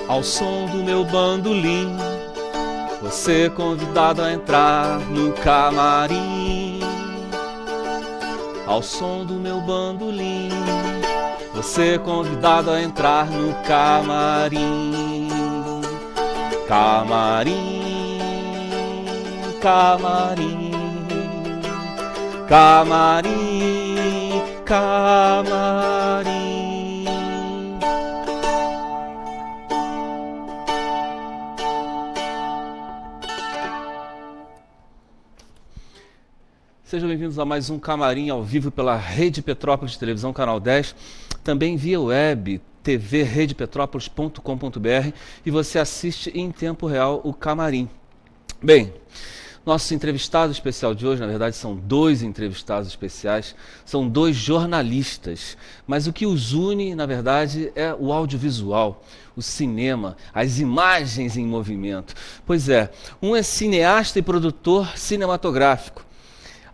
Ao som do meu bandolim, você convidado a entrar no camarim. Ao som do meu bandolim, você convidado a entrar no camarim. Camarim, camarim, camarim, camarim. Sejam bem-vindos a mais um Camarim ao vivo pela Rede Petrópolis de Televisão, Canal 10, também via web, tvredepetrópolis.com.br, e você assiste em tempo real o Camarim. Bem, nosso entrevistado especial de hoje, na verdade são dois entrevistados especiais, são dois jornalistas, mas o que os une, na verdade, é o audiovisual, o cinema, as imagens em movimento. Pois é, um é cineasta e produtor cinematográfico.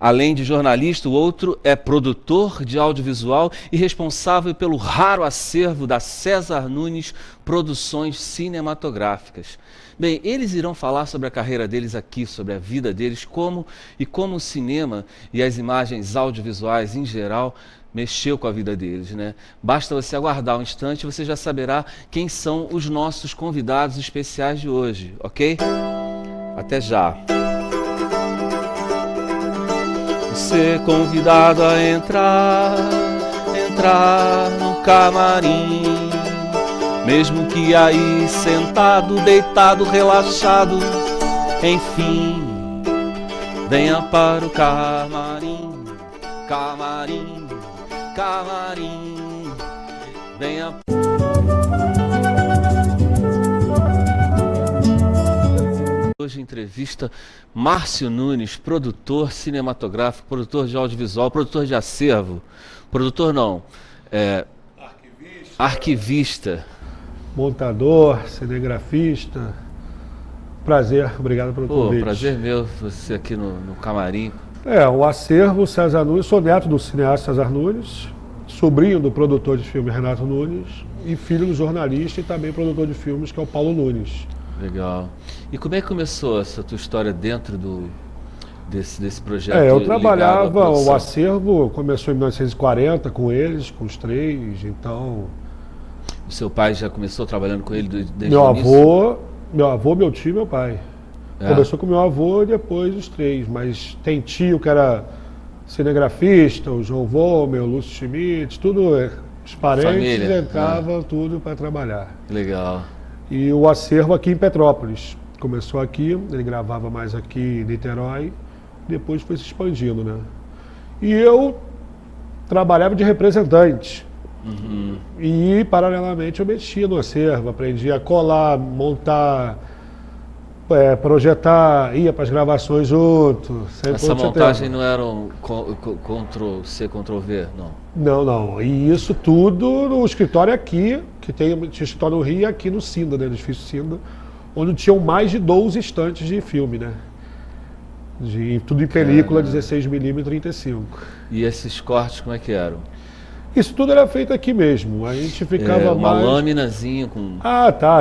Além de jornalista, o outro é produtor de audiovisual e responsável pelo raro acervo da César Nunes Produções Cinematográficas. Bem, eles irão falar sobre a carreira deles aqui, sobre a vida deles, como o cinema e as imagens audiovisuais em geral mexeu com a vida deles, né? Basta você aguardar um instante e você já saberá quem são os nossos convidados especiais de hoje, ok? Até já! Ser convidado a entrar no camarim, mesmo que aí sentado, deitado, relaxado, enfim, venha para o camarim, camarim, camarim, venha. Hoje entrevista Márcio Nunes, produtor cinematográfico, produtor de audiovisual, produtor de acervo, produtor não, arquivista. Montador, cinegrafista. Prazer, obrigado pelo convite. Prazer meu, você aqui no Camarim. O acervo César Nunes, sou neto do cineasta César Nunes, sobrinho do produtor de filme Renato Nunes e filho do jornalista e também produtor de filmes que é o Paulo Nunes. Legal. E como é que começou essa tua história dentro desse projeto? Eu trabalhava, o acervo começou em 1940 com eles, com os três, então... O seu pai já começou trabalhando com ele desde meu o início? Meu avô, meu tio e meu pai. Começou com meu avô e depois os três, mas tem tio que era cinegrafista, o João Volmer, o Lúcio Schmidt, tudo, os parentes entravam tudo para trabalhar. Legal. E o acervo aqui em Petrópolis. Começou aqui, ele gravava mais aqui em Niterói, depois foi se expandindo, né? E eu trabalhava de representante. Uhum. E, paralelamente, eu mexia no acervo, aprendi a colar, montar, projetar, ia para as gravações junto. Essa montagem não era um Ctrl-C, Ctrl-V, não? Não. E isso tudo no escritório aqui, que tinha escritório no Rio e aqui no Cinda, né, no edifício Cinda, onde tinham mais de 12 estantes de filme, né? Tudo em película, 16mm e 35. E esses cortes, como é que eram? Isso tudo era feito aqui mesmo. A gente ficava uma mais... lâminazinha com...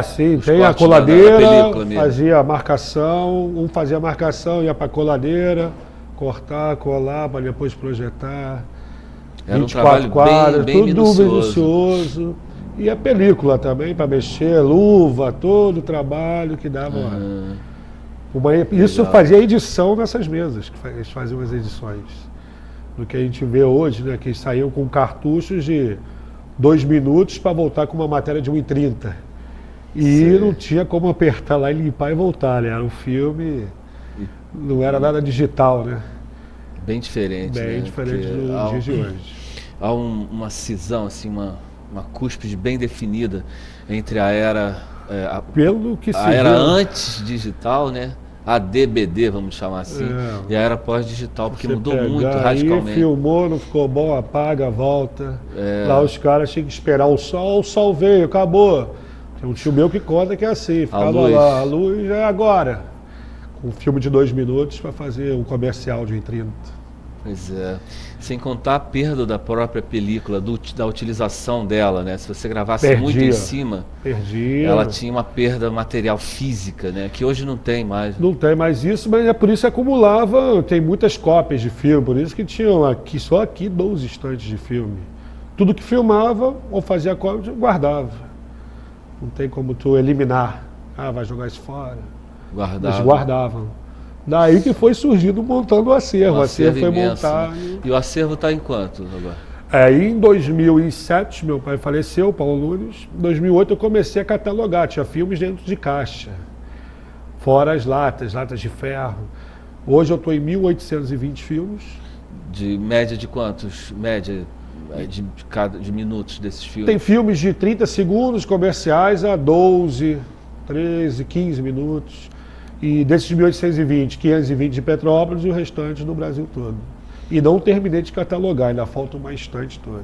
Sim. Tem a coladeira, fazia a marcação, um fazia a marcação, ia para a coladeira, cortar, colar, para depois projetar. Era um trabalho quadros, bem tudo minucioso. E a película também, para mexer, luva, todo o trabalho que dava lá. Isso fazia edição nessas mesas, que eles faziam as edições. Do que a gente vê hoje, né, que eles saíam com cartuchos de 2 minutos para voltar com uma matéria de 1,30. E não tinha como apertar lá e limpar e voltar, né? Era um filme, não era nada digital, né? Bem diferente, Bem diferente do dia de hoje. Há uma cisão, assim, uma cúspide bem definida entre a era... Pelo que se era antes digital, né? A DBD, vamos chamar assim, e a era pós-digital, porque mudou muito radicalmente. Aí filmou, não ficou bom, apaga, volta. Lá os caras tinham que esperar o sol veio, acabou. Tem um tio meu que conta que é assim, ficava lá, a luz é agora. Com um filme de 2 minutos para fazer um comercial de 30. Pois é. Sem contar a perda da própria película, da utilização dela, né? Se você gravasse muito em cima, ela tinha uma perda material física, né? Que hoje não tem mais. Não tem mais isso, mas é por isso que acumulava, tem muitas cópias de filme, por isso que tinham aqui, só aqui 12 estantes de filme. Tudo que filmava ou fazia cópia, guardava. Não tem como tu eliminar. Ah, vai jogar isso fora. Guardava. Eles guardavam. Daí que foi surgindo montando o acervo. O acervo foi montado. Né? E o acervo está em quanto agora? Aí em 2007, meu pai faleceu, Paulo Nunes. Em 2008 eu comecei a catalogar. Tinha filmes dentro de caixa. Fora as latas de ferro. Hoje eu estou em 1.820 filmes. De média de quantos? Média de minutos desses filmes? Tem filmes de 30 segundos comerciais a 12, 13, 15 minutos. E desses 1.820, 520 de Petrópolis e o restante no Brasil todo. E não terminei de catalogar, ainda falta uma estante toda.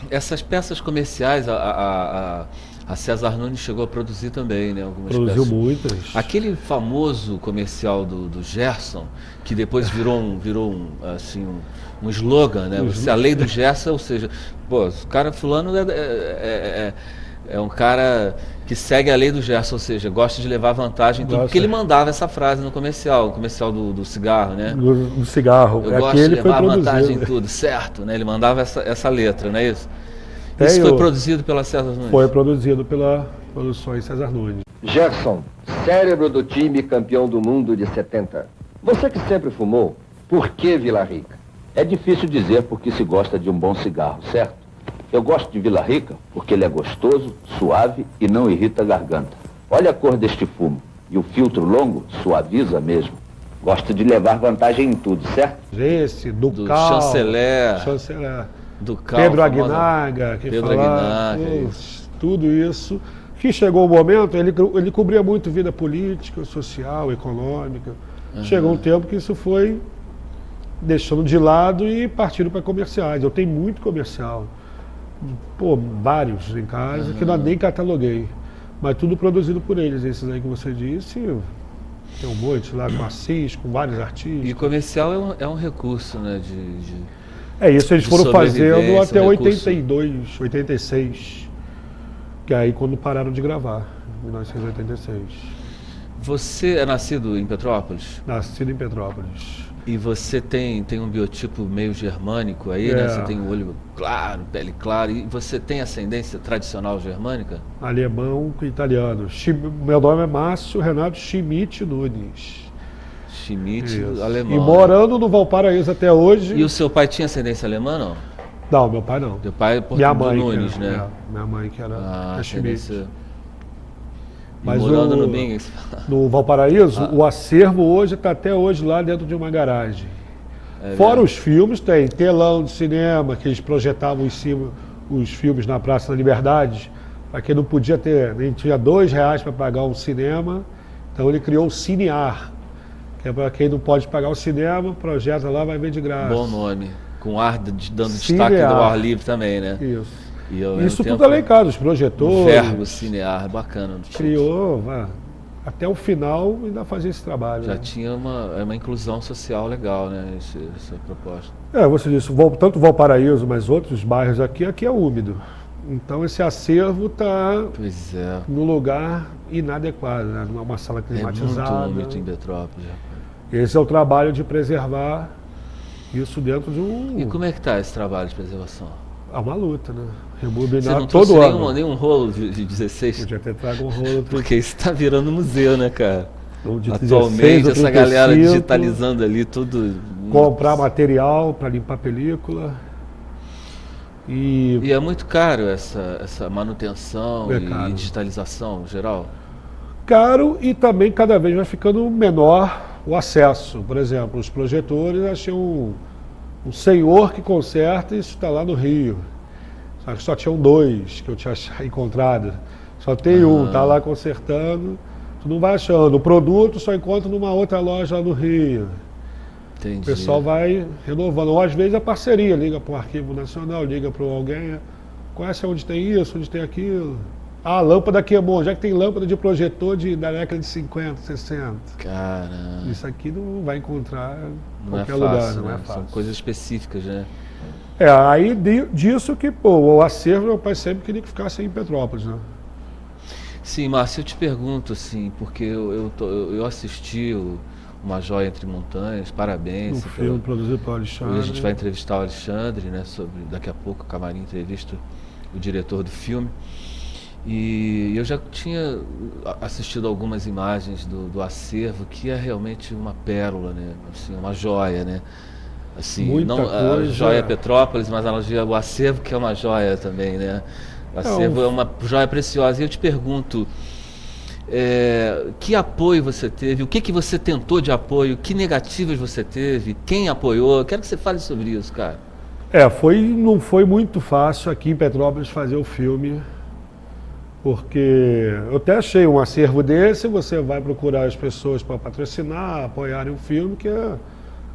Essas peças comerciais, a César Nunes chegou a produzir também, né? Algumas Produziu peças. muitas. Aquele famoso comercial do Gerson, que depois virou um slogan, né? A lei do Gerson, ou seja, pô, o cara fulano é um cara que segue a lei do Gerson, ou seja, gosta de levar vantagem em tudo, porque ele mandava essa frase no comercial do cigarro, né? Do cigarro. Eu gosto de levar vantagem em tudo, certo, né? Ele mandava essa letra, não é isso? Isso foi produzido pela César Nunes? Foi produzido pela Produções César Nunes. Gerson, cérebro do time campeão do mundo de 70. Você que sempre fumou, por que Vila Rica? É difícil dizer porque se gosta de um bom cigarro, certo? Eu gosto de Vila Rica porque ele é gostoso, suave e não irrita a garganta. Olha a cor deste fumo. E o filtro longo suaviza mesmo. Gosto de levar vantagem em tudo, certo? Esse, do Chanceler. Do Pedro Aguinaga. Tudo isso. Que chegou o momento, ele cobria muito vida política, social, econômica. Chegou um tempo que isso foi deixando de lado e partindo para comerciais. Eu tenho muito comercial. Pô, vários em casa, que eu nem cataloguei. Mas tudo produzido por eles. Esses aí que você disse, tem um monte lá com Assis, com vários artistas. E comercial é um recurso, né? Isso, eles foram fazendo até 82, 86. Que é aí quando pararam de gravar, em 1986. Você é nascido em Petrópolis? Nascido em Petrópolis. E você tem um biotipo meio germânico aí, né? Você tem o olho claro, pele clara. E você tem ascendência tradicional germânica? Alemão com italiano. Meu nome é Márcio Renato Schmidt Nunes. Schmidt, alemão. E morando no Valparaíso até hoje. E o seu pai tinha ascendência alemã, não? Não, meu pai não. Meu pai é minha mãe, Nunes, né? Minha mãe que era Schmidt. Mas morando no Bing, no Valparaíso, o acervo hoje está até hoje lá dentro de uma garagem. Fora os filmes, tem telão de cinema, que eles projetavam em cima os filmes na Praça da Liberdade, para quem não podia ter, nem tinha R$2 para pagar um cinema, então ele criou o Cinear, que é para quem não pode pagar o cinema, projeta lá, vai ver de graça. Bom nome, com ar dando destaque do ar livre também, né? Isso. E isso tudo além casa, os projetores. O verbo cinear, bacana. Criou, até o final ainda fazia esse trabalho. Já tinha uma inclusão social legal, né? Essa proposta. Você disse, tanto Valparaíso, mas outros bairros aqui é úmido. Então esse acervo está no lugar inadequado, né? Não é uma sala climatizada. É muito úmido em Petrópolis. Esse é o trabalho de preservar isso dentro de um... E como é que está esse trabalho de preservação? É uma luta, né? Rebobinar todo ano. Você não trouxe nenhum rolo de 16? Podia ter trago um rolo. Porque isso está virando museu, né, cara? De atualmente, 16, essa galera digitalizando ali tudo. Comprar material para limpar a película. E é muito caro essa manutenção e digitalização geral? Caro e também cada vez vai ficando menor o acesso. Por exemplo, os projetores, achei um senhor que conserta, isso está lá no Rio. Só tinham 2 que eu tinha encontrado. Só tem um, está lá consertando. Tu não vai achando. O produto só encontra numa outra loja lá no Rio. Entendi. O pessoal vai renovando. Ou às vezes a parceria, liga para o Arquivo Nacional, liga para alguém, conhece onde tem isso, onde tem aquilo. Ah, a lâmpada queimou, já que tem lâmpada de projetor da década de 50, 60. Caramba. Isso aqui não vai encontrar em Não é qualquer lugar, fácil, não né? é fácil. São coisas específicas, né? Aí disso que, pô, o acervo, meu pai sempre queria que ficasse em Petrópolis, né? Sim, Márcio, eu te pergunto, assim, porque eu assisti Uma Joia Entre Montanhas, parabéns. Um filme produzido pelo Alexandre. Hoje a gente vai entrevistar o Alexandre, né? Daqui a pouco o Camarim entrevista o diretor do filme. E eu já tinha assistido algumas imagens do acervo, que é realmente uma pérola, né? Assim, uma joia, né? Assim, Muita não coisa. a joia Petrópolis, mas o acervo, que é uma joia também, né? O acervo é uma joia preciosa. E eu te pergunto, que apoio você teve? O que você tentou de apoio? Que negativas você teve? Quem apoiou? Eu quero que você fale sobre isso, cara. Não foi muito fácil aqui em Petrópolis fazer o filme, porque eu até achei um acervo desse, você vai procurar as pessoas para patrocinar, apoiarem o filme, que é,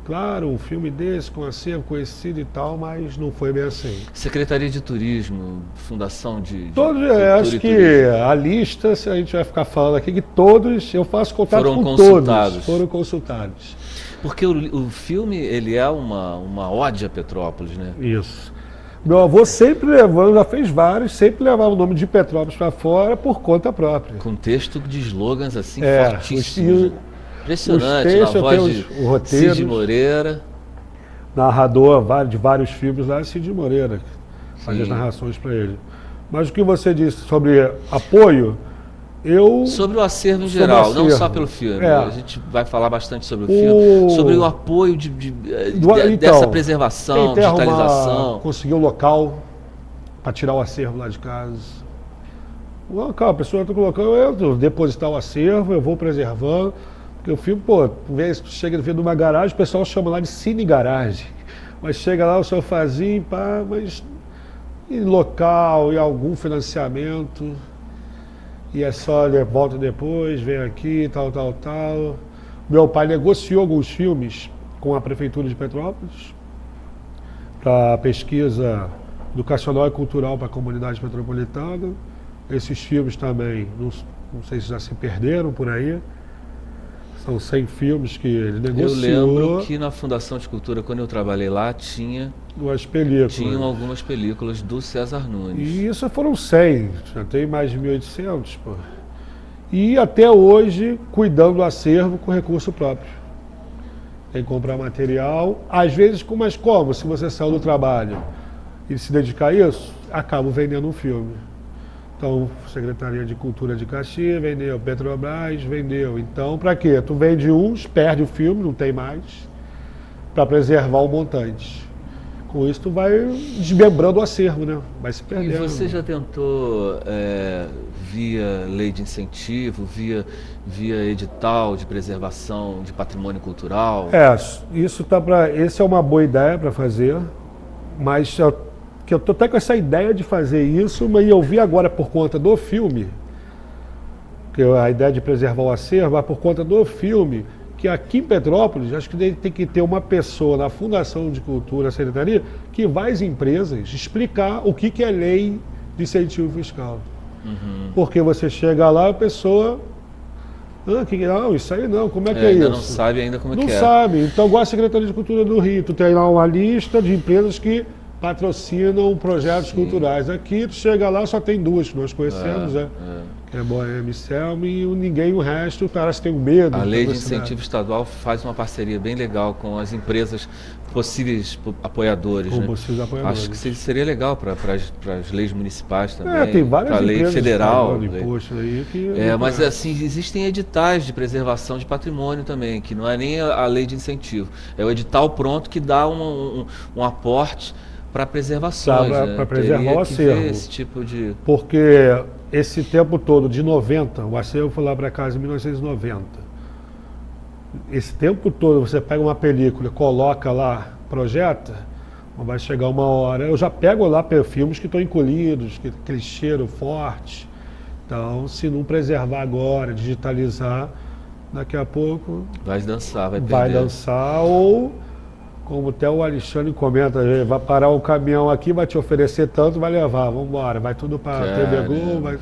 claro, um filme desse, com acervo conhecido e tal, mas não foi bem assim. Secretaria de Turismo, Fundação de acho que a lista, se a gente vai ficar falando aqui, que todos, eu faço contato foram com consultados. todos, foram consultados. Porque o filme, ele é uma ode a Petrópolis, né? Isso. Meu avô sempre levando, já fez vários, sempre levava o nome de Petrópolis para fora por conta própria. Com texto de slogans assim Os fortíssimos. Impressionante, textos, na voz os roteiros. Cid Moreira. Narrador de vários filmes lá, Cid Moreira, fazia as narrações para ele. Mas o que você disse sobre apoio, sobre o acervo em geral, não só pelo filme. A gente vai falar bastante sobre o filme, sobre o apoio dessa preservação, digitalização. Conseguir um local para tirar o acervo lá de casa. O local, a pessoa está colocando, eu depositar o acervo, eu vou preservando. Porque o filme, pô, chega dentro de uma garagem, o pessoal chama lá de cine garagem. Mas chega lá o sofazinho, pá, mas em local, em algum financiamento. E é só, volta depois, vem aqui, tal. Meu pai negociou alguns filmes com a Prefeitura de Petrópolis para pesquisa educacional e cultural para a comunidade metropolitana. Esses filmes também, não sei se já se perderam por aí. São 100 filmes que ele negociou. Eu lembro que na Fundação de Cultura, quando eu trabalhei lá, tinham algumas películas do César Nunes. E isso foram 100, já tem mais de 1.800, pô. E até hoje, cuidando do acervo com recurso próprio. Tem que comprar material, às vezes, mas como? Se você saiu do trabalho e se dedicar a isso, acabo vendendo um filme. Então, Secretaria de Cultura de Caxias vendeu, Petrobras vendeu. Então, para quê? Tu vende uns, perde o filme, não tem mais, para preservar o montante. Com isso, tu vai desmembrando o acervo, né? Vai se perdendo. E você já tentou, via lei de incentivo, via edital de preservação de patrimônio cultural? Esse é uma boa ideia para fazer, mas que eu estou até com essa ideia de fazer isso, mas eu vi agora por conta do filme, que a ideia de preservar o acervo, mas por conta do filme, que aqui em Petrópolis, acho que tem que ter uma pessoa na Fundação de Cultura, na Secretaria, que vai às empresas explicar o que é lei de incentivo fiscal. Uhum. Porque você chega lá, a pessoa... Não, isso aí não, como é que é isso? Não sabe ainda como é que é. Não sabe. Então, igual a Secretaria de Cultura do Rio, tu tem lá uma lista de empresas que patrocinam projetos culturais. Aqui, tu chega lá, só tem duas que nós conhecemos, que é Boêmia e Selma, e o resto parece que tem medo. A lei de incentivo estadual faz uma parceria bem legal com as empresas, possíveis apoiadores. Possíveis apoiadores. Acho que seria legal para as leis municipais também, tem várias para a lei federal. Mas assim, existem editais de preservação de patrimônio também, que não é nem a lei de incentivo, é o edital pronto que dá um aporte para preservações, para preservar o acervo. Esse tipo de... Porque esse tempo todo, de 90, o acervo foi lá para casa em 1990. Esse tempo todo você pega uma película, coloca lá, projeta, vai chegar uma hora. Eu já pego lá filmes que estão encolhidos, que aquele cheiro forte. Então, se não preservar agora, digitalizar, daqui a pouco... Vai dançar, vai perder. Vai dançar ou como até o Alexandre comenta, vai parar um caminhão aqui, vai te oferecer tanto, vai levar, vamos embora, vai tudo para TV Globo. Vai...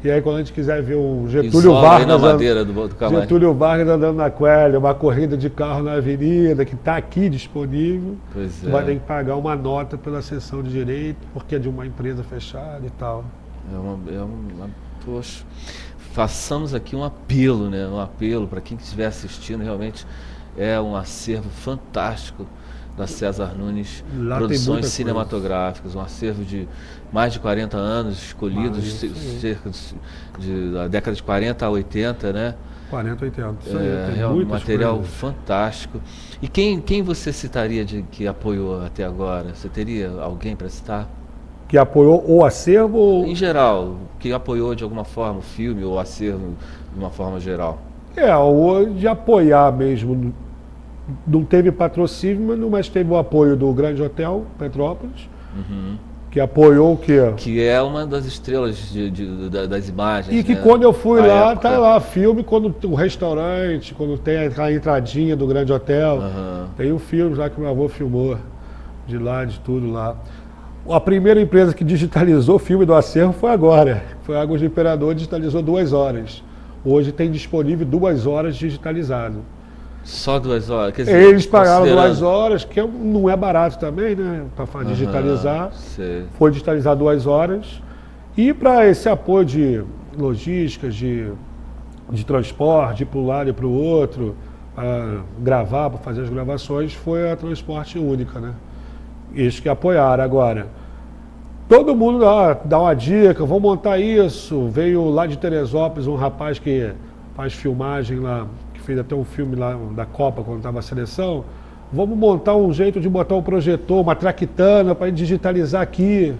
E aí quando a gente quiser ver o Getúlio Vargas, na madeira do Camarim. Getúlio Vargas andando na Coelho, uma corrida de carro na avenida, que está aqui disponível, vai ter que pagar uma nota pela sessão de direito, porque é de uma empresa fechada e tal. Poxa, façamos aqui um apelo, né? Um apelo para quem estiver assistindo, realmente é um acervo fantástico da César Nunes Produções Cinematográficas, um acervo de mais de 40 anos, escolhidos cerca da década de 40 a 80, né? 40, 80. É um material fantástico. E quem você citaria que apoiou até agora? Você teria alguém para citar? Que apoiou o acervo? Em geral, que apoiou de alguma forma o filme ou o acervo de uma forma geral. De apoiar mesmo. Não teve patrocínio, mas teve o apoio do Grande Hotel Petrópolis, que apoiou o quê? Que é uma das estrelas das imagens. E que quando eu fui lá, tá lá filme, quando o restaurante, quando tem a entradinha do Grande Hotel, tem um filme lá que meu avô filmou, de lá, de tudo lá. A primeira empresa que digitalizou o filme do acervo foi agora. Foi a Águas do Imperador, digitalizou 2 horas. Hoje tem disponível 2 horas digitalizado. Só 2 horas? Quer dizer, eles pagaram 2 horas, que não é barato também, né? Para digitalizar. Foi digitalizar 2 horas. E para esse apoio de logística, de transporte, de ir para um lado e para o outro, para gravar, para fazer as gravações, foi a Transporte Única, né? Eles que apoiaram. Agora, todo mundo dá uma dica, vamos montar isso. Veio lá de Teresópolis um rapaz que faz filmagem lá, que fez até um filme lá da Copa, quando estava a seleção. Vamos montar um jeito de botar um projetor, uma traquitana para digitalizar aqui.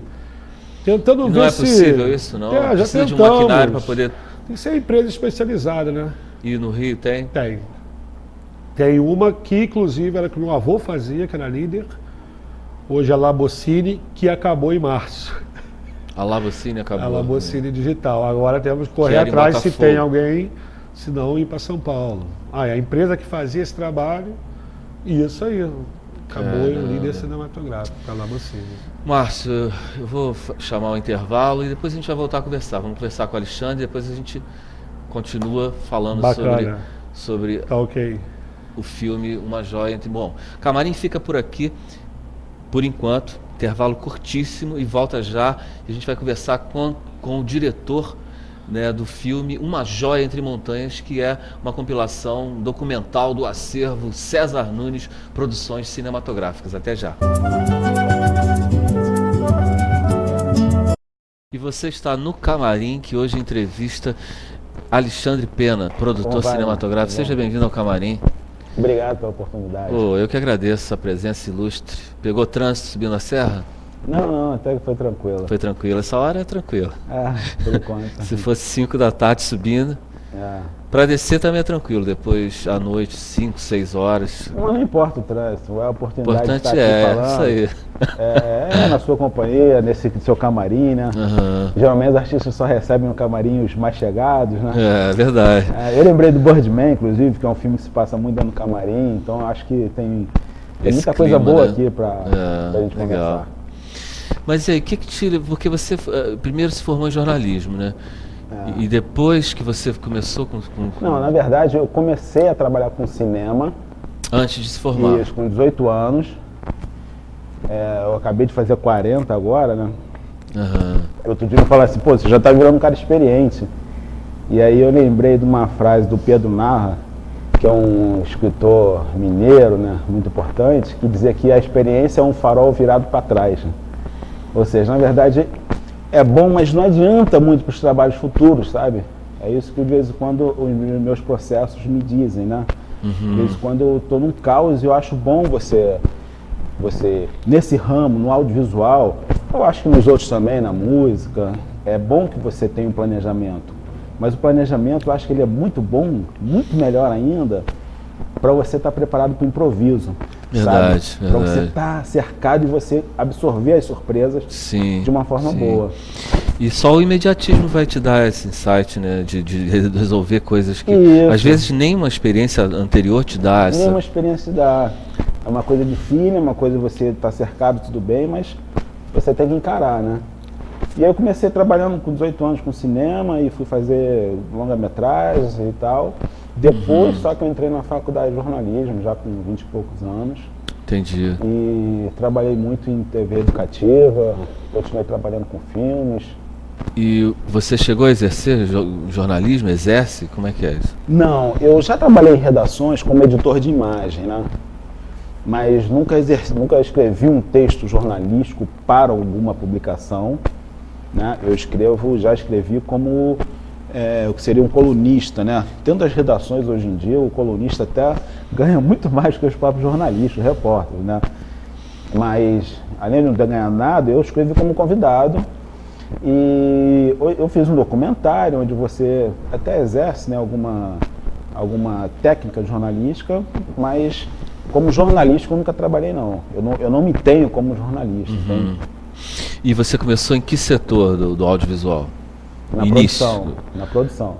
Tentando ver se... Não é possível isso, não? Já precisa tentamos. De um maquinário para poder... Tem que ser empresa especializada, né? E no Rio tem? Tem. Tem uma que, inclusive, era que meu avô fazia, que era líder. Hoje a Labocine, que acabou em março. A Labocine acabou? A Labocine Digital. Agora temos que correr atrás se tem alguém, se não ir para São Paulo. A empresa que fazia esse trabalho, isso aí. Acabou em líder cinematográfico, a Labocine. Márcio, eu vou chamar o intervalo e depois a gente vai voltar a conversar. Vamos conversar com o Alexandre e depois a gente continua falando sobre tá, ok. O filme Uma Joia Entre... Bom, Camarim fica por aqui. Por enquanto, intervalo curtíssimo e volta já. E a gente vai conversar com o diretor, né, do filme Uma Joia Entre Montanhas, que é uma compilação documental do acervo César Nunes Produções Cinematográficas. Até já. E você está no Camarim, que hoje entrevista Alexandre Pena, produtor cinematográfico. Seja bem-vindo ao Camarim. Obrigado pela oportunidade. Eu que agradeço a presença ilustre. Pegou trânsito subindo a serra? Não, até que foi tranquilo. Foi tranquilo, essa hora é tranquilo. Por enquanto. Se fosse 5 da tarde subindo, para descer também é tranquilo, depois à noite, 5, 6 horas. Não importa o trânsito, é a oportunidade de estar aqui falando. Isso aí. Na sua companhia, nesse seu camarim, né? Geralmente os artistas só recebem no camarim os mais chegados, né? É verdade. Eu lembrei do Birdman, inclusive, que é um filme que se passa muito no camarim, então acho que tem muita coisa boa, né? Aqui para a gente conversar. Mas e aí, porque você primeiro se formou em jornalismo, né? E depois que você começou com... Não, na verdade eu comecei a trabalhar com cinema. Antes de se formar? Isso, com 18 anos. Eu acabei de fazer 40 agora, né? Outro dia eu falei assim, pô, você já tá virando um cara experiente. E aí eu lembrei de uma frase do Pedro Narra, que é um escritor mineiro, né, muito importante, que dizia que a experiência é um farol virado para trás, né? Ou seja, na verdade é bom, mas não adianta muito para os trabalhos futuros, sabe? É isso que de vez em quando os meus processos me dizem, né? De vez em quando eu estou num caos e eu acho bom você, nesse ramo, no audiovisual, eu acho que nos outros também, na música, é bom que você tenha um planejamento. Mas o planejamento, eu acho que ele é muito bom, muito melhor ainda, para você estar preparado para o improviso. Verdade. Para você estar cercado e você absorver as surpresas de uma forma boa. E só o imediatismo vai te dar esse insight, né? De resolver coisas que às vezes nem uma experiência anterior te dá. Nem uma experiência te dá. É uma coisa de filho, é uma coisa de você estar cercado, tudo bem, mas você tem que encarar, né? E aí eu comecei trabalhando com 18 anos com cinema e fui fazer longa-metragens e tal. Depois, só que eu entrei na faculdade de jornalismo, já com 20 e poucos anos. Entendi. E trabalhei muito em TV educativa, continuei trabalhando com filmes. E você chegou a exercer jornalismo? Exerce? Como é que é isso? Não, eu já trabalhei em redações como editor de imagem, né? Mas nunca escrevi um texto jornalístico para alguma publicação, né? Já escrevi como o que seria um colunista, né? Tendo as redações hoje em dia, o colunista até ganha muito mais que os próprios jornalistas, repórteres, né? Mas, além de não ter ganhado nada, eu escrevi como convidado. E eu fiz um documentário onde você até exerce, né, alguma técnica jornalística, mas como jornalista eu nunca trabalhei, não. Eu não me tenho como jornalista. E você começou em que setor do audiovisual? Na produção. Na produção.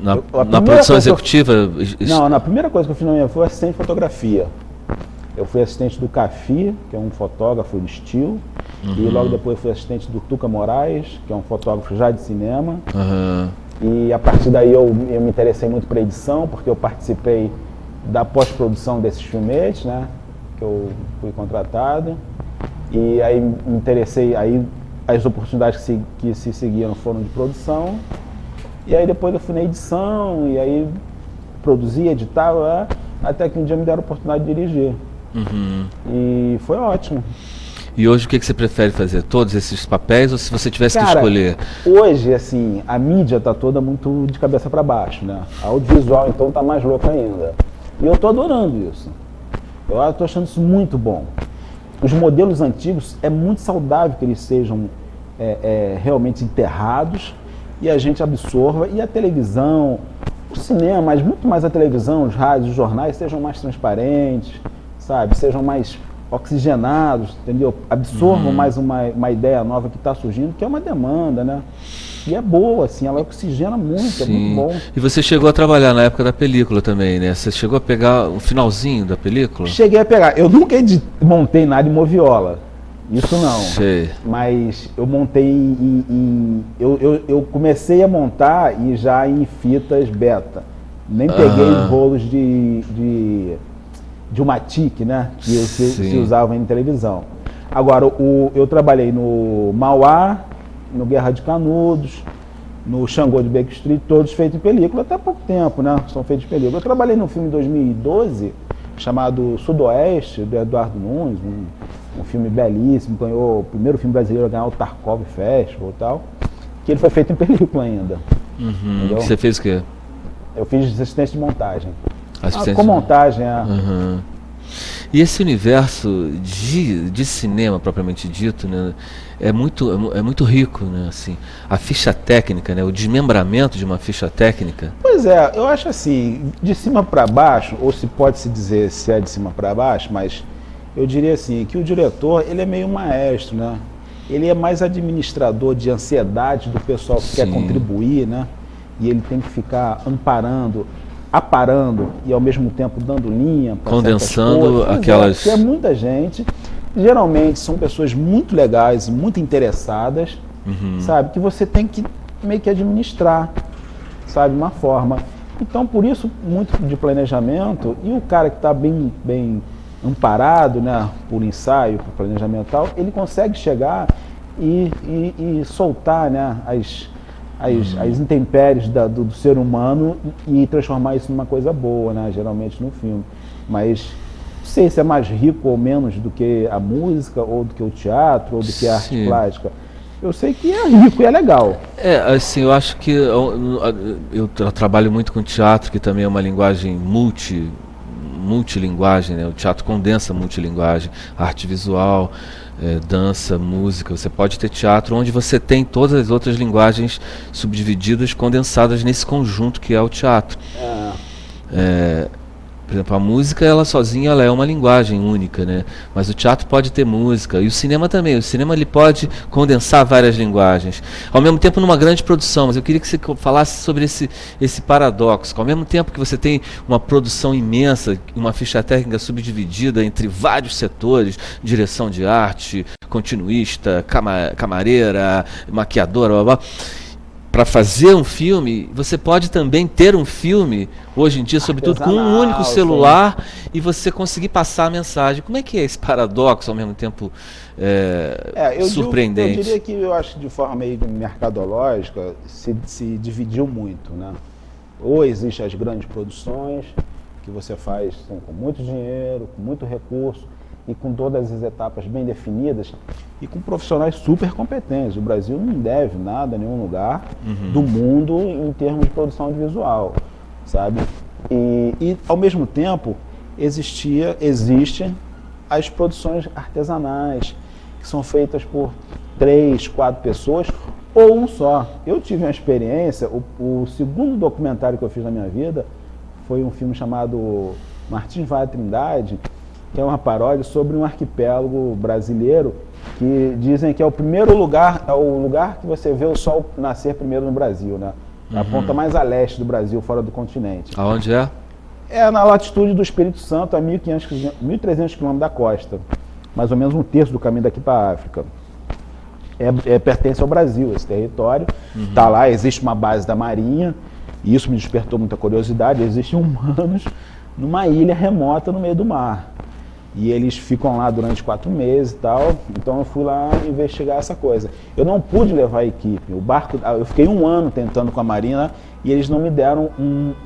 Na produção executiva? Não, na primeira coisa que eu fiz na minha vida foi assistente de fotografia. Eu fui assistente do Cafi, que é um fotógrafo de estilo, e logo depois fui assistente do Tuca Moraes, que é um fotógrafo já de cinema. E a partir daí eu me interessei muito por edição, porque eu participei da pós-produção desses filmetes, né, que eu fui contratado. E aí me interessei, aí as oportunidades que se seguiram foram de produção. E aí depois eu fui na edição, e aí produzia, editava, até que um dia me deram a oportunidade de dirigir. E foi ótimo. E hoje o que você prefere fazer? Todos esses papéis ou se você tivesse que escolher? Hoje, assim, a mídia tá toda muito de cabeça para baixo, né? A audiovisual, então, tá mais louca ainda. E eu tô adorando isso. Eu tô achando isso muito bom. Os modelos antigos, é muito saudável que eles sejam realmente enterrados e a gente absorva. E a televisão, o cinema, mas muito mais a televisão, os rádios, os jornais sejam mais transparentes, sabe? Sejam mais oxigenados, entendeu? Absorvam mais uma ideia nova que está surgindo, que é uma demanda, né? E é boa, assim, ela oxigena muito, é muito bom. E você chegou a trabalhar na época da película também, né? Você chegou a pegar o finalzinho da película? Cheguei a pegar. Eu nunca montei nada em moviola. Isso não. Sei. Mas eu montei eu comecei a montar e já em fitas beta. Nem peguei rolos de uma TIC, né? Que se usava em televisão. Agora, eu trabalhei no Mauá, no Guerra de Canudos, no Xangô de Baker Street, todos feitos em película, até há pouco tempo, né? São feitos em película. Eu trabalhei num filme em 2012, chamado Sudoeste, do Eduardo Nunes, um filme belíssimo, ganhou o primeiro filme brasileiro a ganhar o Tarkov Festival e tal, que ele foi feito em película ainda. Você fez o quê? Eu fiz assistência de montagem. Assistência com montagem, E esse universo de cinema propriamente dito, né, é muito rico, né, assim, a ficha técnica, né, o desmembramento de uma ficha técnica. Pois é, eu acho assim, de cima para baixo, ou se pode se dizer se é de cima para baixo, mas eu diria assim, que o diretor, ele é meio maestro, né? Ele é mais administrador de ansiedade do pessoal que quer contribuir, né? E ele tem que ficar aparando e ao mesmo tempo dando linha, condensando aquelas. Que é muita gente, geralmente são pessoas muito legais, muito interessadas, sabe, que você tem que meio que administrar, sabe, uma forma. Então, por isso, muito de planejamento, e o cara que está bem amparado, né, por ensaio, por planejamento e tal, ele consegue chegar e soltar, né, as intempéries do ser humano e transformar isso numa coisa boa, né? Geralmente no filme. Mas não sei se é mais rico ou menos do que a música, ou do que o teatro, ou do que a arte plástica. Eu sei que é rico e é legal. Assim, eu acho que eu trabalho muito com teatro, que também é uma linguagem multilinguagem, né? O teatro condensa multilinguagem, arte visual, dança, música. Você pode ter teatro onde você tem todas as outras linguagens subdivididas, condensadas nesse conjunto que é o teatro. Por exemplo, a música, ela sozinha, ela é uma linguagem única, né? Mas o teatro pode ter música, e o cinema também. O cinema, ele pode condensar várias linguagens. Ao mesmo tempo, numa grande produção, mas eu queria que você falasse sobre esse paradoxo. Ao mesmo tempo que você tem uma produção imensa, uma ficha técnica subdividida entre vários setores, direção de arte, continuista, camareira, maquiadora, blá, blá, para fazer um filme, você pode também ter um filme, hoje em dia, sobretudo com um único celular, sim, e você conseguir passar a mensagem. Como é que é esse paradoxo, ao mesmo tempo surpreendente? Eu diria que eu acho que de forma meio mercadológica se dividiu muito, né? Ou existem as grandes produções, que você faz assim, com muito dinheiro, com muito recurso, e com todas as etapas bem definidas e com profissionais super competentes. O Brasil não deve nada a nenhum lugar do mundo em termos de produção audiovisual, sabe? E ao mesmo tempo, existem as produções artesanais, que são feitas por 3, 4 pessoas ou um só. Eu tive uma experiência, o segundo documentário que eu fiz na minha vida foi um filme chamado Martins Vaz Trindade, que é uma paródia sobre um arquipélago brasileiro que dizem que é o primeiro lugar, é o lugar que você vê o sol nascer primeiro no Brasil, né? A ponta mais a leste do Brasil, fora do continente. Aonde é? É na latitude do Espírito Santo, a 1.300 km da costa. Mais ou menos um terço do caminho daqui para a África. Pertence ao Brasil, esse território. Está lá, existe uma base da Marinha, e isso me despertou muita curiosidade. Existem humanos numa ilha remota no meio do mar. E eles ficam lá durante 4 meses e tal, então eu fui lá investigar essa coisa. Eu não pude levar a equipe, o barco, eu fiquei 1 ano tentando com a Marina e eles não me deram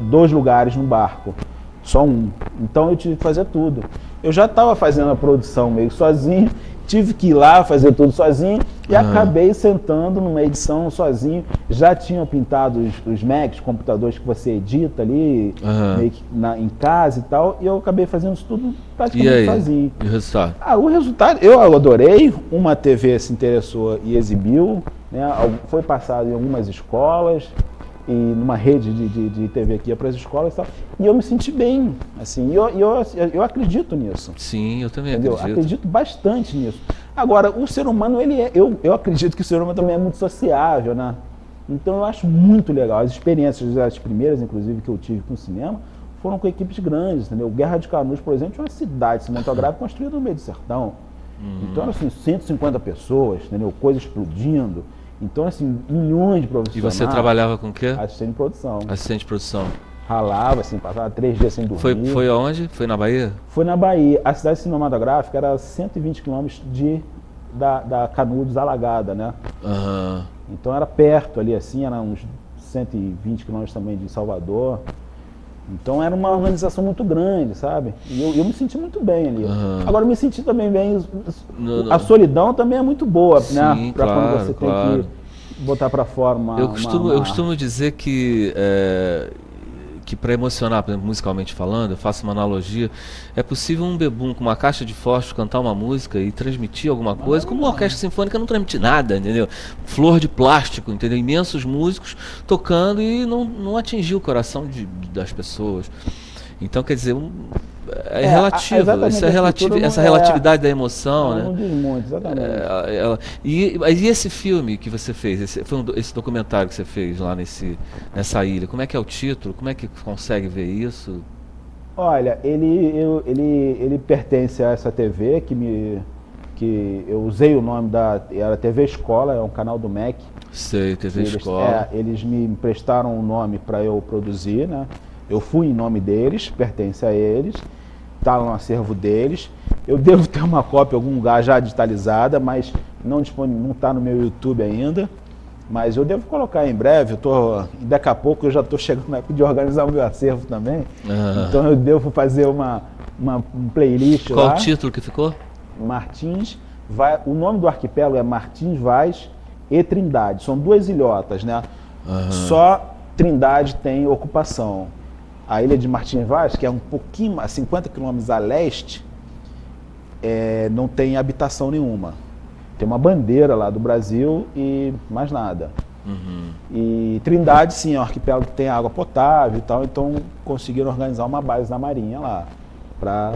2 lugares no barco, só um. Então eu tive que fazer tudo. Eu já estava fazendo a produção meio sozinho, tive que ir lá fazer tudo sozinho e acabei sentando numa edição sozinho. Já tinham pintado os Macs, computadores que você edita ali, meio que em casa e tal, e eu acabei fazendo isso tudo praticamente sozinho. E o resultado? O resultado, eu adorei. Uma TV se interessou e exibiu, né? Foi passado em algumas escolas e numa rede de TV que ia para as escolas e tal. E eu me senti bem, assim, eu acredito nisso. Sim, eu também acredito. Acredito bastante nisso. Agora, o ser humano, eu acredito que o ser humano também é muito sociável, né? Então eu acho muito legal. As experiências, as primeiras, inclusive, que eu tive com o cinema, foram com equipes grandes, entendeu? Guerra de Canudos, por exemplo, é uma cidade cinematográfica construída no meio do sertão. Então, assim, 150 pessoas, entendeu? Coisa explodindo. Então, assim, milhões de profissionais. E você trabalhava com o quê? Assistente de produção. Assistente de produção. Ralava, assim, passava 3 dias sem dormir. Foi aonde? Foi na Bahia? Foi na Bahia. A cidade cinematográfica era 120 quilômetros da Canudos alagada, né? Então era perto ali, assim, era uns 120 quilômetros também de Salvador. Então era uma organização muito grande, sabe? E eu me senti muito bem ali. Agora eu me senti também bem. A solidão também é muito boa, sim, né? Para quando você tem que botar para fora uma. Eu costumo dizer que para emocionar, por exemplo, musicalmente falando, eu faço uma analogia, é possível um bebum com uma caixa de fósforo cantar uma música e transmitir alguma coisa, como uma orquestra sinfônica não transmite nada, entendeu? Flor de plástico, entendeu? Imensos músicos tocando e não atingiu o coração das pessoas. Então, quer dizer, é relativo, essa relatividade da emoção, né? Não diz muito, exatamente. E esse filme que você fez, esse documentário que você fez lá nessa ilha, como é que é o título? Como é que consegue ver isso? Olha, ele pertence a essa TV que eu usei o nome era TV Escola, é um canal do MEC. Sei, TV Escola. Eles me emprestaram o nome para eu produzir, né? Eu fui em nome deles, pertence a eles, está no acervo deles. Eu devo ter uma cópia em algum lugar já digitalizada, mas não está no meu YouTube ainda. Mas eu devo colocar em breve, daqui a pouco eu já estou chegando na época de organizar o meu acervo também. Então eu devo fazer uma playlist. Qual lá. O título que ficou? O nome do arquipélago é Martins Vaz e Trindade. São 2 ilhotas, né? Só Trindade tem ocupação. A ilha de Martins Vaz, que é um pouquinho, a 50 quilômetros a leste, não tem habitação nenhuma. Tem uma bandeira lá do Brasil e mais nada. E Trindade, sim, é um arquipélago que tem água potável e tal, então conseguiram organizar uma base da Marinha lá,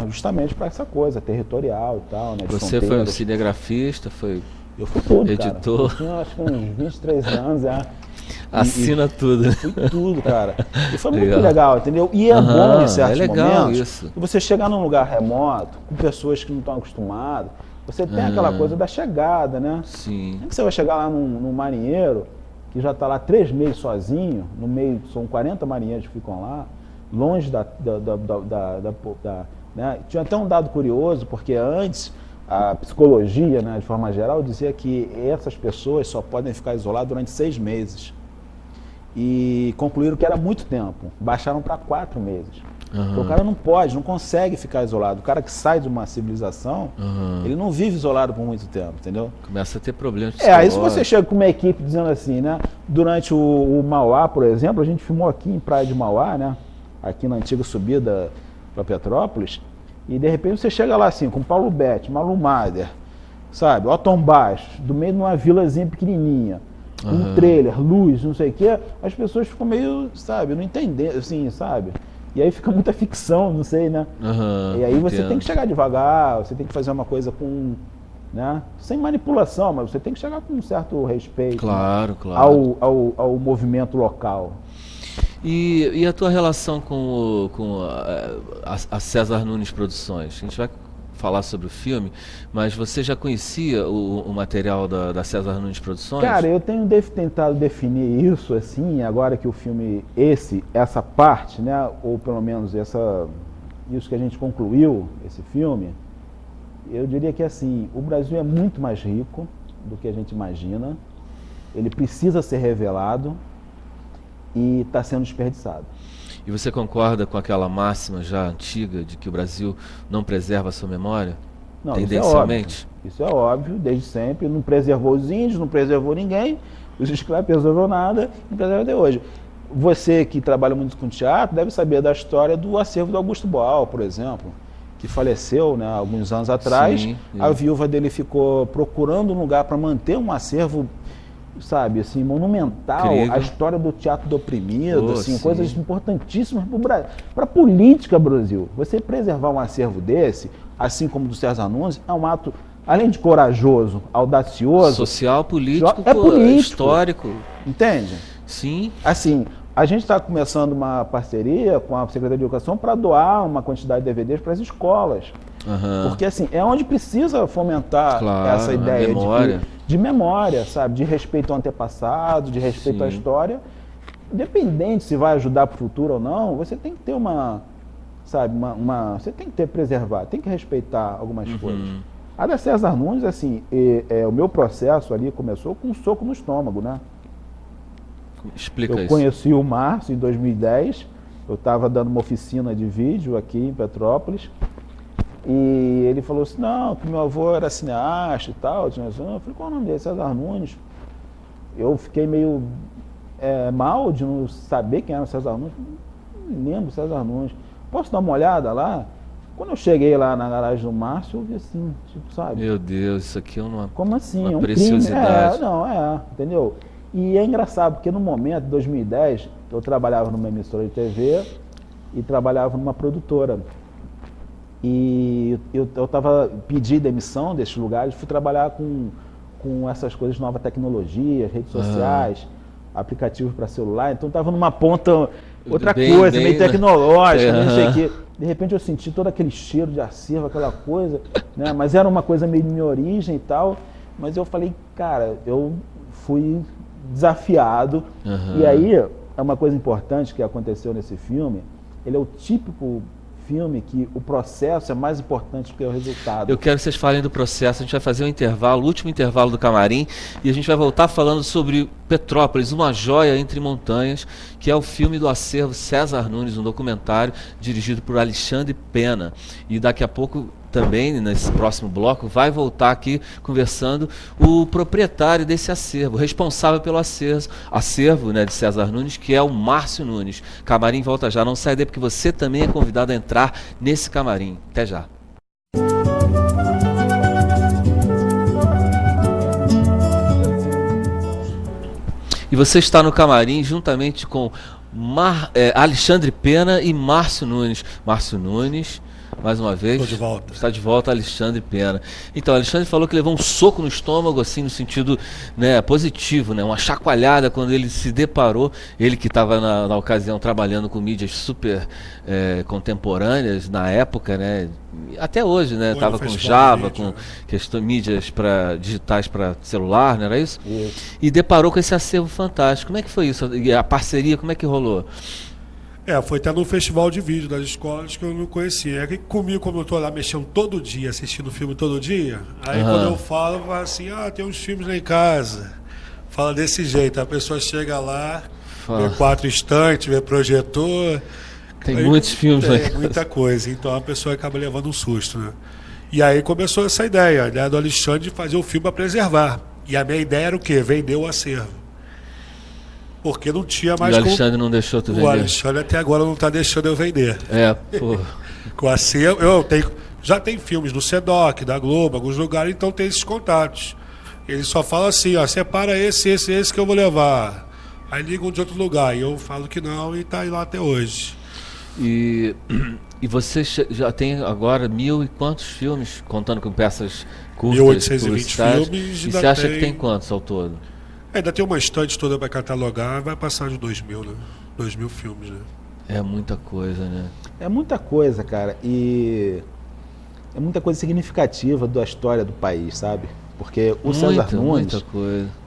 justamente para essa coisa territorial e tal, né? Você foi um cinegrafista, eu fui tudo, editor. Cara. Eu tinha acho que uns 23 anos já. Assina tudo. Fui tudo, cara. E foi muito legal, entendeu? E é bom em certos momentos. Isso. Você chegar num lugar remoto, com pessoas que não estão acostumadas, você tem aquela coisa da chegada, né? Sim. Como é que você vai chegar lá num marinheiro que já está lá 3 meses sozinho, no meio, são 40 marinheiros que ficam lá, longe né? Tinha até um dado curioso, porque antes a psicologia, né, de forma geral, dizia que essas pessoas só podem ficar isoladas durante 6 meses. E concluíram que era muito tempo, baixaram para 4 meses. Então, o cara não consegue ficar isolado. O cara que sai de uma civilização, ele não vive isolado por muito tempo, entendeu? Começa a ter problemas aí se você chega com uma equipe dizendo assim, né? Durante o Mauá, por exemplo, a gente filmou aqui em Praia de Mauá, né? Aqui na antiga subida para Petrópolis, e de repente você chega lá assim, com Paulo Betti, Malu Mader, sabe? Otton Baixo, do meio de uma vilazinha pequenininha, um trailer, luz, não sei o quê, as pessoas ficam meio, sabe, não entendendo, assim, sabe? E aí fica muita ficção, não sei, né? E aí você tem que chegar devagar, você tem que fazer uma coisa com, né? Sem manipulação, mas você tem que chegar com um certo respeito, claro, né? claro. Ao movimento local. E a tua relação com a César Nunes Produções? A gente vai falar sobre o filme, mas você já conhecia o material da César Nunes Produções? Cara, eu tenho tentado definir isso assim, agora que o filme, essa parte, né, ou pelo menos isso que a gente concluiu, esse filme, eu diria que assim, o Brasil é muito mais rico do que a gente imagina, ele precisa ser revelado e está sendo desperdiçado. E você concorda com aquela máxima já antiga de que o Brasil não preserva a sua memória? Não, tendencialmente? Isso é óbvio, desde sempre. Não preservou os índios, não preservou ninguém, os escravos não preservou nada, não preserva até hoje. Você que trabalha muito com teatro deve saber da história do acervo do Augusto Boal, por exemplo, que faleceu, né, alguns anos atrás. Sim. A viúva dele ficou procurando um lugar para manter um acervo, sabe, assim, monumental, a história do teatro do oprimido, assim, coisas importantíssimas para a política do Brasil. Você preservar um acervo desse, assim como do César Nunes, é um ato, além de corajoso, audacioso, social, político, político, histórico. Entende? Sim. Assim, a gente está começando uma parceria com a Secretaria de Educação para doar uma quantidade de DVDs para as escolas. Porque assim, é onde precisa fomentar essa ideia de memória, sabe? De respeito ao antepassado, de respeito à história. Independente se vai ajudar para o futuro ou não, você tem que ter você tem que preservar, tem que respeitar algumas coisas. A da César Nunes, assim, o meu processo ali começou com um soco no estômago, né? Explica isso. Eu conheci o Márcio em 2010, eu estava dando uma oficina de vídeo aqui em Petrópolis, e ele falou assim, não, que meu avô era cineasta e tal. Eu falei, qual é o nome dele? César Nunes. Eu fiquei meio mal de não saber quem era o César Nunes. Não lembro César Nunes. Posso dar uma olhada lá? Quando eu cheguei lá na garagem do Márcio, eu vi assim, tipo, sabe? Meu Deus, isso aqui é como assim? uma um preciosidade. Crime. Entendeu? E é engraçado, porque no momento, em 2010, eu trabalhava numa emissora de TV e trabalhava numa produtora. E eu pedi demissão desses lugares, fui trabalhar com essas coisas de nova tecnologia, redes sociais, aplicativos para celular. Então estava numa ponta, outra coisa, meio tecnológica, não sei o quê. De repente eu senti todo aquele cheiro de acervo, aquela coisa, né? Mas era uma coisa meio de minha origem e tal. Mas eu falei, cara, eu fui desafiado. E aí, é uma coisa importante que aconteceu nesse filme, ele é o típico filme que o processo é mais importante do que o resultado. Eu quero que vocês falem do processo. A gente vai fazer um intervalo, o último intervalo do Camarim, e a gente vai voltar falando sobre Petrópolis, uma joia entre montanhas, que é o filme do acervo César Nunes, um documentário dirigido por Alexandre Pena. E daqui a pouco também, nesse próximo bloco, vai voltar aqui conversando o proprietário desse acervo, responsável pelo acervo, né, de César Nunes, que é o Márcio Nunes. Camarim volta já, não sai daí porque você também é convidado a entrar nesse camarim. Até já. E você está no camarim juntamente com Alexandre Pena e Márcio Nunes. Márcio Nunes, mais uma vez, Estou de volta. Está de volta Alexandre Pena. Então, Alexandre falou que levou um soco no estômago, assim, no sentido, né, positivo, né, uma chacoalhada quando ele se deparou, ele que estava na ocasião trabalhando com mídias super contemporâneas na época, né, até hoje, né, estava com Java, com mídias digitais para celular, não era isso? Isso. E deparou com esse acervo fantástico. Como é que foi isso? E a parceria, como é que rolou? Foi até no festival de vídeo das escolas que eu não conhecia. É que comigo, como eu tô lá mexendo todo dia, assistindo filme todo dia, aí quando eu falo, fala assim, tem uns filmes lá em casa. Fala desse jeito, a pessoa chega lá, vê 4 estantes, vê projetor. Tem muitos filmes lá em casa. Muita coisa, então a pessoa acaba levando um susto, né? E aí começou essa ideia, a ideia do Alexandre de fazer o filme para preservar. E a minha ideia era o quê? Vender o acervo. Porque não tinha mais. E o Alexandre não deixou tu vender? O Alexandre até agora não está deixando eu vender. Pô. Com a acervo, já tem filmes no SEDOC, da Globo, alguns lugares, então tem esses contatos. Ele só fala assim, separa esse que eu vou levar. Aí ligam de outro lugar, e eu falo que não, e tá aí lá até hoje. E você já tem agora 1000 e quantos filmes, contando com peças curtas, 1820 filmes. E você acha que tem quantos ao todo? Ainda tem uma estante toda para catalogar, vai passar de 2000, né? 2000 filmes, né? É muita coisa, né? É muita coisa, cara, e é muita coisa significativa da história do país, sabe? Porque o César Nunes,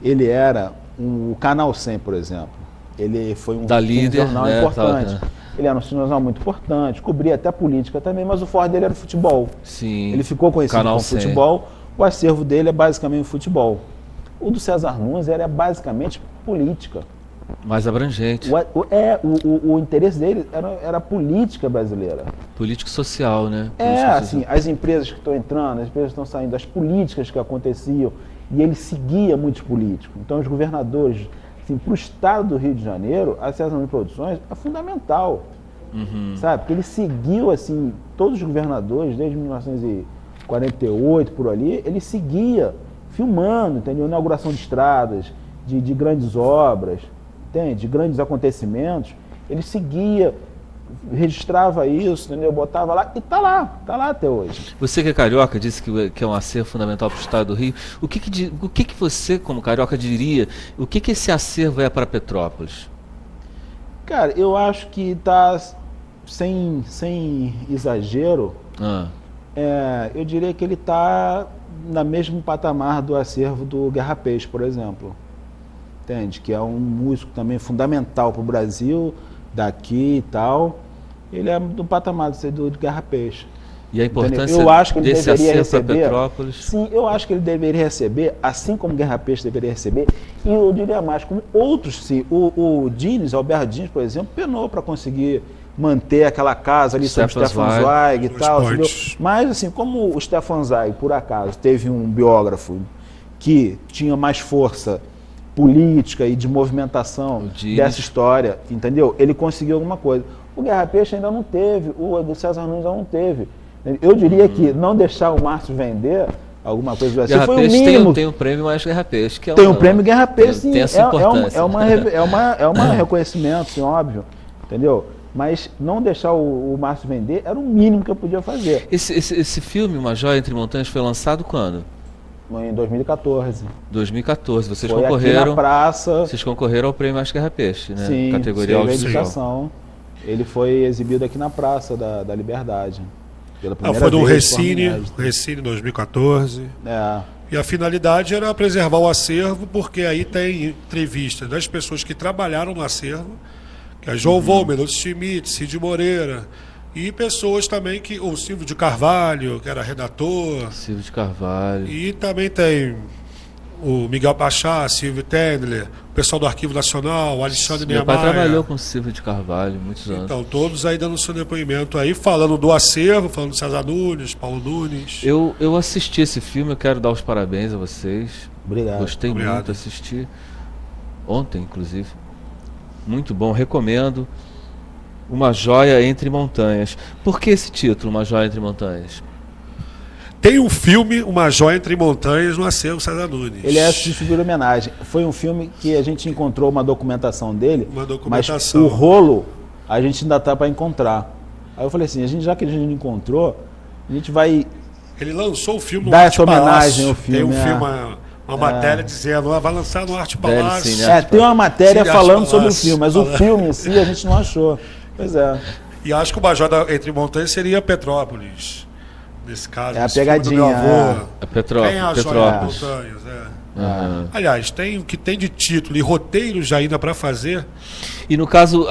ele era o Canal 100, por exemplo. Ele foi um jornal importante. Ele era um jornal muito importante, cobria até política também, mas o forte dele era o futebol. Sim. Ele ficou conhecido como futebol, o acervo dele é basicamente o futebol. O do César Nunes era basicamente política. Mais abrangente. O interesse dele era a política brasileira. Político social, né? Assim, as empresas que estão entrando, as empresas que estão saindo, as políticas que aconteciam, e ele seguia muitos políticos. Então, os governadores, assim, para o estado do Rio de Janeiro, a César Nunes Produções é fundamental. Sabe? Porque ele seguiu, assim, todos os governadores, desde 1948, por ali, ele seguia filmando, entendeu? Inauguração de estradas, de grandes obras, entende? De grandes acontecimentos. Ele seguia, registrava isso, entendeu? Botava lá e tá lá até hoje. Você que é carioca, disse que é um acervo fundamental para o estado do Rio. O que você, como carioca, diria? O que esse acervo é para Petrópolis? Cara, eu acho que tá, sem exagero, eu diria que ele está no mesmo patamar do acervo do Guerra Peixe, por exemplo. Entende? Que é um músico também fundamental para o Brasil, daqui e tal. Ele é do patamar do Guerra Peixe. E a importância desse acervo para Petrópolis? Sim, eu acho que ele deveria receber, assim como Guerra Peixe deveria receber, e eu diria mais, como outros, sim. O Alberto Diniz, por exemplo, penou para conseguir manter aquela casa ali sobre o Stefan Zweig e tal. Mas, assim, como o Stefan Zweig, por acaso, teve um biógrafo que tinha mais força política e de movimentação dessa história, entendeu? Ele conseguiu alguma coisa. O Guerra Peixe ainda não teve, o César Nunes ainda não teve. Eu diria que não deixar o Márcio vender alguma coisa assim Guerra foi Peixe o mínimo. Tem um prêmio mais Guerra Peixe, que é tem um prêmio Guerra Peixe, sim. Tem essa importância. É uma reconhecimento, sim, óbvio, entendeu? Mas não deixar o Márcio vender era o mínimo que eu podia fazer. Esse filme, Uma Joia Entre Montanhas, foi lançado quando? Em 2014. 2014. Vocês foi concorreram. Aqui na praça. Vocês concorreram ao prêmio Mais Guerra Peixe, né? Sim, categoria audiovisual. Ele foi exibido aqui na Praça da Liberdade. Pela primeira foi do vez, Recine 2014. E a finalidade era preservar o acervo, porque aí tem entrevistas das pessoas que trabalharam no acervo, que é João Volmer, Lúcio Schmidt, Cid Moreira, e pessoas também que o Silvio de Carvalho, que era redator. Silvio de Carvalho. E também tem o Miguel Pachá, Silvio Tendler, o pessoal do Arquivo Nacional, o Alexandre Niemeyer. Meu pai trabalhou com o Silvio de Carvalho muitos anos. Então, todos aí dando seu depoimento aí, falando do acervo, falando do César Nunes, Paulo Nunes. Eu assisti esse filme, eu quero dar os parabéns a vocês. Obrigado. Gostei muito, assisti ontem, inclusive. Muito bom, recomendo. Uma Joia Entre Montanhas. Por que esse título, Uma Joia Entre Montanhas? tem um filme, Uma Joia Entre Montanhas, no acervo César Nunes. Ele é de figura homenagem. Foi um filme que a gente encontrou uma documentação dele, Uma documentação. mas o rolo a gente ainda tá para encontrar. Aí eu falei assim, já que a gente encontrou, a gente vai Ele lançou o filme no dar Arte essa homenagem Palácio. ao filme. Tem um filme, uma matéria dizendo, vai lançar no Arte Palácio. Sim, né? Tem uma matéria Sim, falando Arte sobre o Palácio. filme, mas o filme em si a gente não achou. Pois é. E acho que o Uma Joia Entre Montanhas seria Petrópolis. Nesse caso, É a esse filme do pegadinha, meu avô. É Petrópolis. Tem a Joia Petrópolis. Entre Montanhas, Aham. Aliás, tem o que tem de título e roteiros já ainda para fazer. E no caso,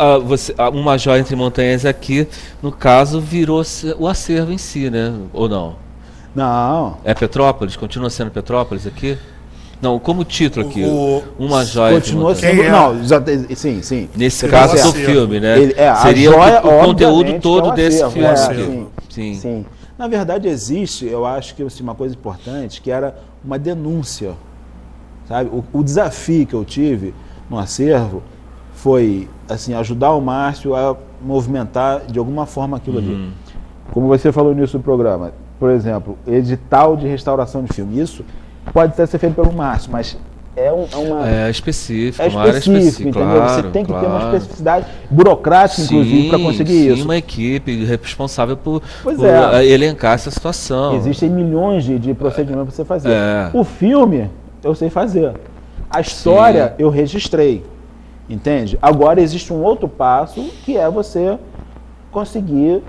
Uma Joia Entre Montanhas aqui, no caso, virou o acervo em si, né? Ou não? Não. É Petrópolis? Continua sendo Petrópolis aqui? Não, como título aqui, Uma Joia Entre Continua Montanhas. sendo. Quem é? Não, sim. Nesse Seria caso o do acervo. filme, né? A Seria joia, o conteúdo obviamente, todo é o desse acervo, filme. acervo. Sim. Sim. Na verdade existe, eu acho que assim, uma coisa importante, que era uma denúncia. Sabe? O desafio que eu tive no acervo foi assim, ajudar o Márcio a movimentar de alguma forma aquilo ali. Como você falou no início do programa, por exemplo, edital de restauração de filme. Isso pode até ser feito pelo Márcio, mas É específico, é uma área específica, entendeu? claro, Você tem que ter uma claro. especificidade burocrática, inclusive, para conseguir sim, isso. uma equipe responsável por Pois é. elencar essa situação. Existem milhões de procedimentos para você fazer. É. O filme, eu sei fazer. A história, eu registrei. Entende? Agora existe um outro passo, que é você conseguir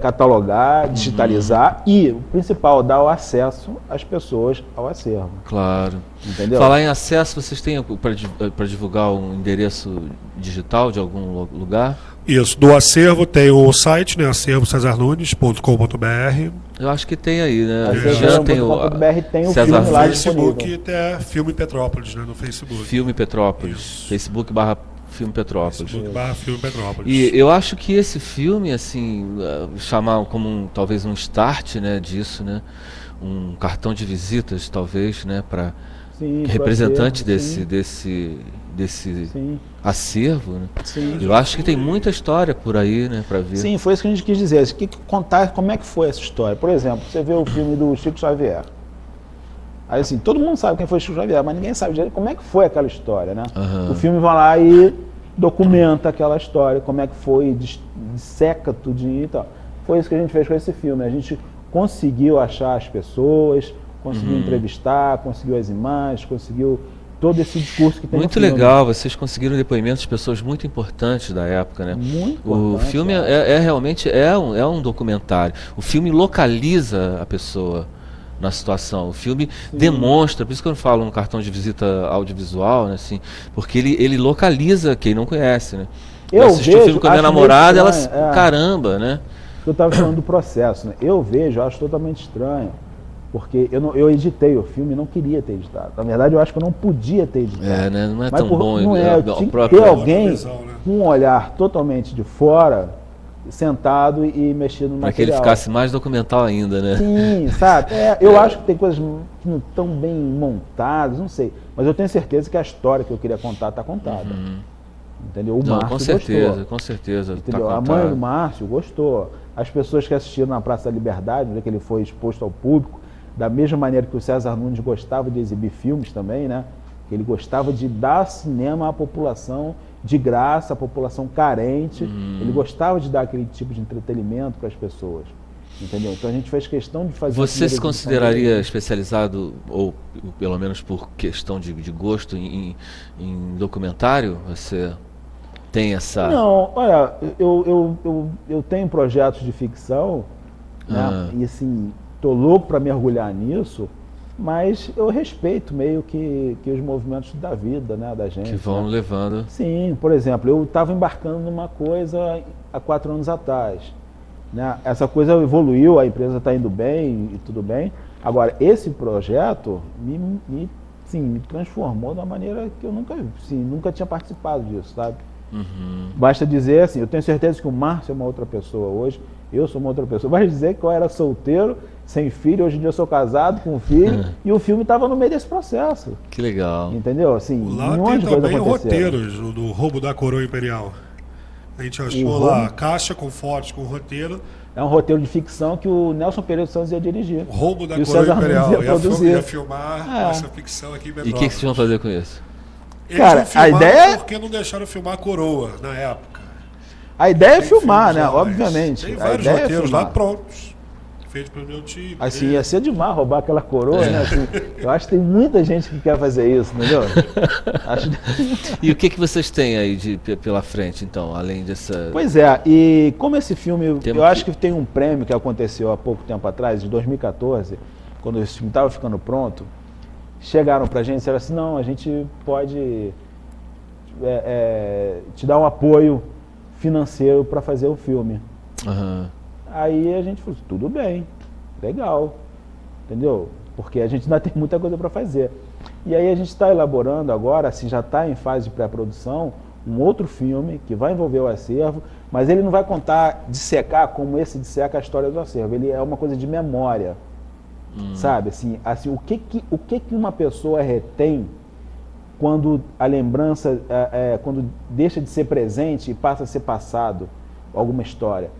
catalogar, digitalizar e, o principal, dar o acesso às pessoas ao acervo. Claro. Entendeu? Falar em acesso, vocês têm para divulgar um endereço digital de algum lugar? Isso, do acervo tem o site, né, acervocesarnunes.com.br. Eu acho que tem aí, né? Acervo.com.br Já tem o tem o César filme lá Nunes. Facebook disponível. é Filme Petrópolis, né, no Facebook. Filme Petrópolis. Isso. Facebook/Filme Petrópolis. Facebook/Filme Petrópolis. E eu acho que esse filme, assim, chamar como talvez um start, né, disso, né, um cartão de visitas, talvez, né, para Sim, pro representante acervo, desse Sim. acervo, né? Sim. Eu acho que tem muita história por aí, né, para ver. Sim, foi isso que a gente quis dizer. Contar como é que foi essa história. Por exemplo, você vê o filme do Chico Xavier. Aí assim, todo mundo sabe quem foi Chico Xavier, mas ninguém sabe direito como é que foi aquela história, né? Aham. O filme vai lá e documenta aquela história, como é que foi, disseca tudinho e tal. Foi isso que a gente fez com esse filme. A gente conseguiu achar as pessoas, conseguiu entrevistar, conseguiu as imagens, conseguiu todo esse discurso que tem Muito no filme. legal, vocês conseguiram depoimentos de pessoas muito importantes da época, né? Muito O importante, filme realmente um documentário. O filme localiza a pessoa na situação. O filme demonstra, por isso que eu falo um cartão de visita audiovisual, né, assim, porque ele localiza quem não conhece, né? Eu assisti o filme com a minha acho namorada, meio ela, estranho, caramba, né? Eu estava falando do processo, né? Eu acho totalmente estranho, porque eu editei o filme e não queria ter editado. Na verdade, eu acho que eu não podia ter editado. É, né? Não é Mas tão bom. não né? eu O tinha que próprio- ter alguém visão, né? com um olhar totalmente de fora, sentado e mexido no Para que ele material. ficasse mais documental ainda, né? Sim, sabe? Eu acho que tem coisas que não estão bem montadas, não sei. Mas eu tenho certeza que a história que eu queria contar está contada. Entendeu? O Não, Márcio com certeza, gostou. com certeza. tá Entendeu? A contado. mãe do Márcio gostou. As pessoas que assistiram na Praça da Liberdade, onde que ele foi exposto ao público, da mesma maneira que o César Nunes gostava de exibir filmes também, né? Ele gostava de dar cinema à população de graça, à população carente. Ele gostava de dar aquele tipo de entretenimento para as pessoas. Entendeu? Então a gente fez questão de fazer... Você a se primeira consideraria edição especializado, ou pelo menos por questão de gosto, em documentário? Você tem essa... Não, olha, eu tenho projetos de ficção, né? E assim, tô louco para mergulhar nisso, mas eu respeito meio que os movimentos da vida, né, da gente. que vão né? levando... Sim, por exemplo, eu estava embarcando numa coisa há 4 anos atrás. Né? Essa coisa evoluiu, a empresa está indo bem e tudo bem. Agora, esse projeto me transformou de uma maneira que eu nunca tinha participado disso, sabe? Basta dizer assim, eu tenho certeza que o Márcio é uma outra pessoa hoje, eu sou uma outra pessoa. Basta dizer que eu era solteiro, sem filho, hoje em dia eu sou casado com um filho, e o filme estava no meio desse processo. Que legal. Entendeu? Assim, Lá milhões tem de coisas também aconteceram. roteiros do Roubo da Coroa Imperial. A gente achou lá a caixa com fotos, com roteiro. É um roteiro de ficção que o Nelson Pereira dos Santos ia dirigir. O Roubo da E o Coroa César Imperial. Nunes ia produzir. Ia filmar essa ficção aqui em E o Petrópolis. que vocês vão fazer com isso? Eles Cara, não filmaram a ideia- porque não deixaram filmar a Coroa na época. A ideia é Tem filmar, filmes né? lá, mas Obviamente. Tem A vários ideia é roteiros lá filmar. prontos. Feitos pelo meu time. Assim, ia ser demais roubar aquela coroa, né? Assim, eu acho que tem muita gente que quer fazer isso, entendeu? Acho... E o que vocês têm aí pela frente, então, além dessa... Pois é, e como esse filme, Temos eu acho que tem um prêmio que aconteceu há pouco tempo atrás, de 2014, quando esse filme estava ficando pronto, chegaram pra gente e disseram assim, não, a gente pode te dar um apoio financeiro para fazer o filme. Aham. Aí a gente falou, tudo bem, legal, entendeu? Porque a gente ainda tem muita coisa para fazer. E aí a gente está elaborando agora, assim, já está em fase de pré-produção, um outro filme que vai envolver o acervo, mas ele não vai contar, dissecar como esse disseca a história do acervo. Ele é uma coisa de memória, sabe? Assim, o que uma pessoa retém quando a lembrança, quando deixa de ser presente e passa a ser passado, alguma história.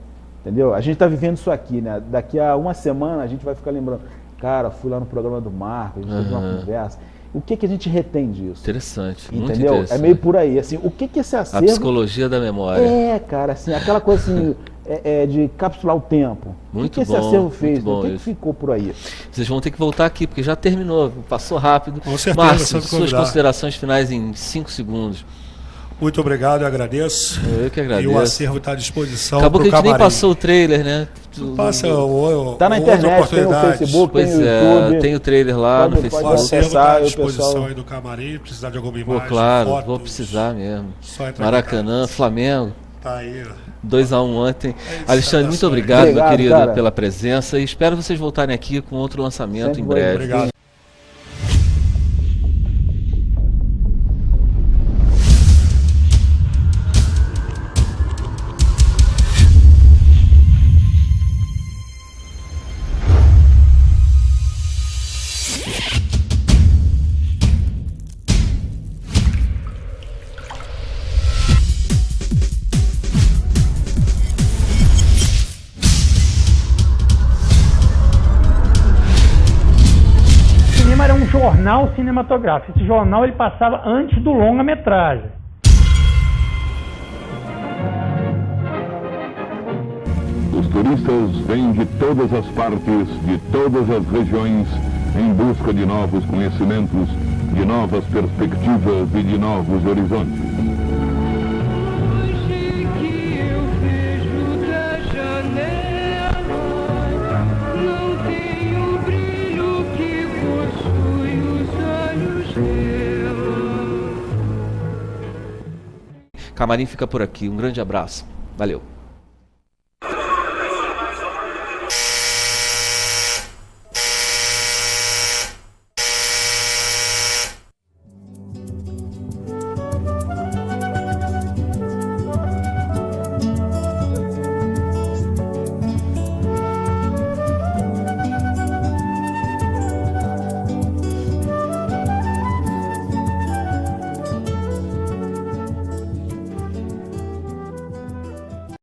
Entendeu? A gente está vivendo isso aqui, né? Daqui a uma semana a gente vai ficar lembrando, cara, fui lá no programa do Marco, a gente teve uma conversa. O que a gente retém disso? Interessante, muito Entendeu? interessante. É meio por aí, assim, o que esse A acervo... psicologia da memória. cara, assim, aquela coisa assim, de capsular o tempo. Muito o que esse bom, acervo muito fez? bom O que isso. ficou por aí? Vocês vão ter que voltar aqui, porque já terminou, passou rápido. Com certeza, Márcio, só me suas convidar. considerações finais em 5 segundos. Muito obrigado, eu agradeço. Eu que agradeço. E o acervo está à disposição. Acabou que pro a gente nem camarim. passou o trailer, né? Passa Tá na outra internet, tem no oportunidade. Facebook, Pois tem no é, YouTube. tem o trailer lá Pode- no O pode Facebook. acervo está acessar à e o disposição pessoal- aí do camarim. Precisar de alguma Pô, imagem, claro, fotos, vou precisar mesmo. só entrar em Maracanã, contato. Flamengo, Tá aí, ó. 2-1 ontem. isso, Alexandre, muito saudações. obrigado, meu Obrigado, querido, cara. pela presença. E espero vocês voltarem aqui com outro lançamento Sempre em vou- breve. Obrigado. O cinema era um jornal cinematográfico. Esse jornal ele passava antes do longa-metragem. Os turistas vêm de todas as partes, de todas as regiões, em busca de novos conhecimentos, de novas perspectivas e de novos horizontes. Hoje que eu vejo da janela, não tem o brilho que possui os olhos dela. Camarim fica por aqui. Um grande abraço. Valeu.